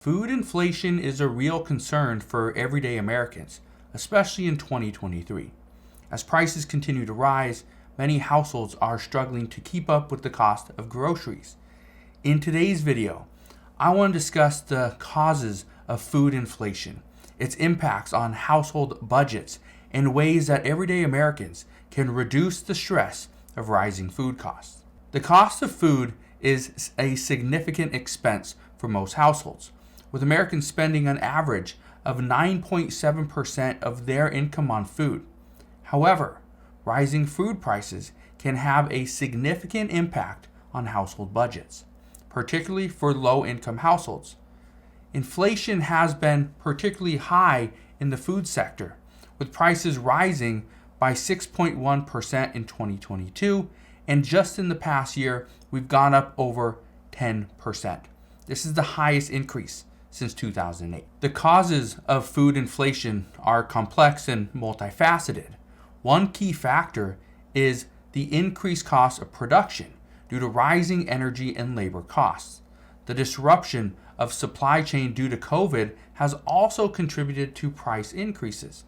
Food inflation is a real concern for everyday Americans, especially in 2023. As prices continue to rise, many households are struggling to keep up with the cost of groceries. In today's video, I want to discuss the causes of food inflation, its impacts on household budgets, and ways that everyday Americans can reduce the stress of rising food costs. The cost of food is a significant expense for most households, with Americans spending an average of 9.7% of their income on food. However, rising food prices can have a significant impact on household budgets, particularly for low-income households. Inflation has been particularly high in the food sector, with prices rising by 6.1% in 2022, and just in the past year, we've gone up over 10%. This is the highest increase since 2008. The causes of food inflation are complex and multifaceted. One key factor is the increased cost of production due to rising energy and labor costs. The disruption of supply chain due to COVID has also contributed to price increases,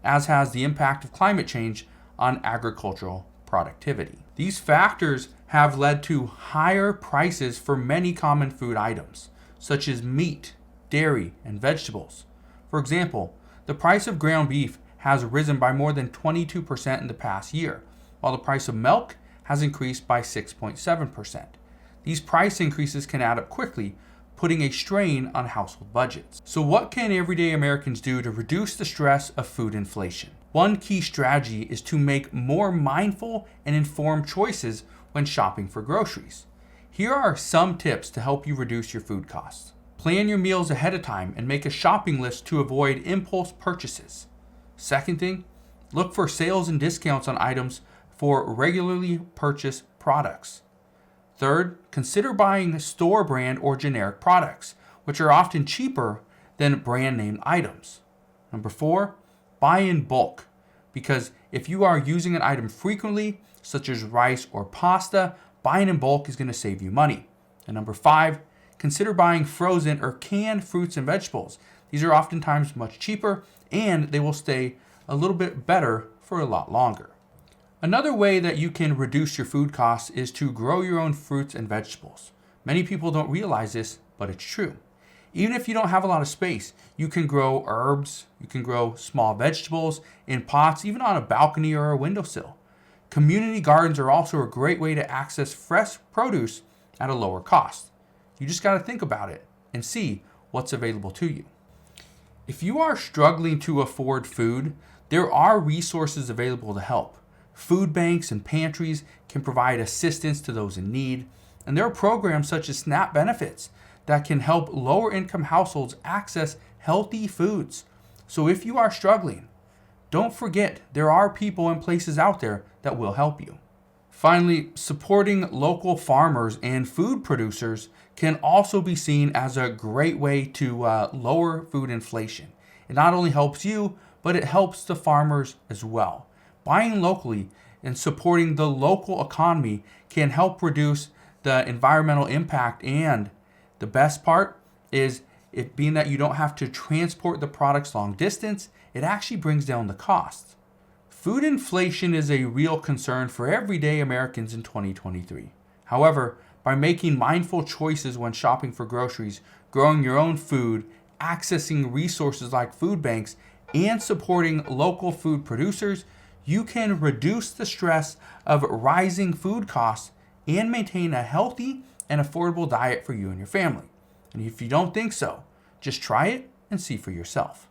as has the impact of climate change on agricultural productivity. These factors have led to higher prices for many common food items, such as meat, dairy, and vegetables. For example, the price of ground beef has risen by more than 22% in the past year, while the price of milk has increased by 6.7%. These price increases can add up quickly, putting a strain on household budgets. So what can everyday Americans do to reduce the stress of food inflation? One key strategy is to make more mindful and informed choices when shopping for groceries. Here are some tips to help you reduce your food costs. Plan your meals ahead of time and make a shopping list to avoid impulse purchases. Second thing, look for sales and discounts on items for regularly purchased products. Third, consider buying store brand or generic products, which are often cheaper than brand name items. Number 4, buy in bulk, because if you are using an item frequently, such as rice or pasta, buying in bulk is going to save you money. And number 5, consider buying frozen or canned fruits and vegetables. These are oftentimes much cheaper and they will stay a little bit better for a lot longer. Another way that you can reduce your food costs is to grow your own fruits and vegetables. Many people don't realize this, but it's true. Even if you don't have a lot of space, you can grow herbs, you can grow small vegetables in pots, even on a balcony or a windowsill. Community gardens are also a great way to access fresh produce at a lower cost. You just got to think about it and see what's available to you. If you are struggling to afford food, there are resources available to help. Food banks and pantries can provide assistance to those in need, and there are programs such as SNAP benefits that can help lower income households access healthy foods. So if you are struggling, don't forget there are people and places out there that will help you. Finally, supporting local farmers and food producers can also be seen as a great way to lower food inflation. It not only helps you, but it helps the farmers as well. Buying locally and supporting the local economy can help reduce the environmental impact, and the best part is it being that you don't have to transport the products long distance, it actually brings down the cost. Food inflation is a real concern for everyday Americans in 2023. However, by making mindful choices when shopping for groceries, growing your own food, accessing resources like food banks, and supporting local food producers, you can reduce the stress of rising food costs and maintain a healthy and affordable diet for you and your family. And if you don't think so, just try it and see for yourself.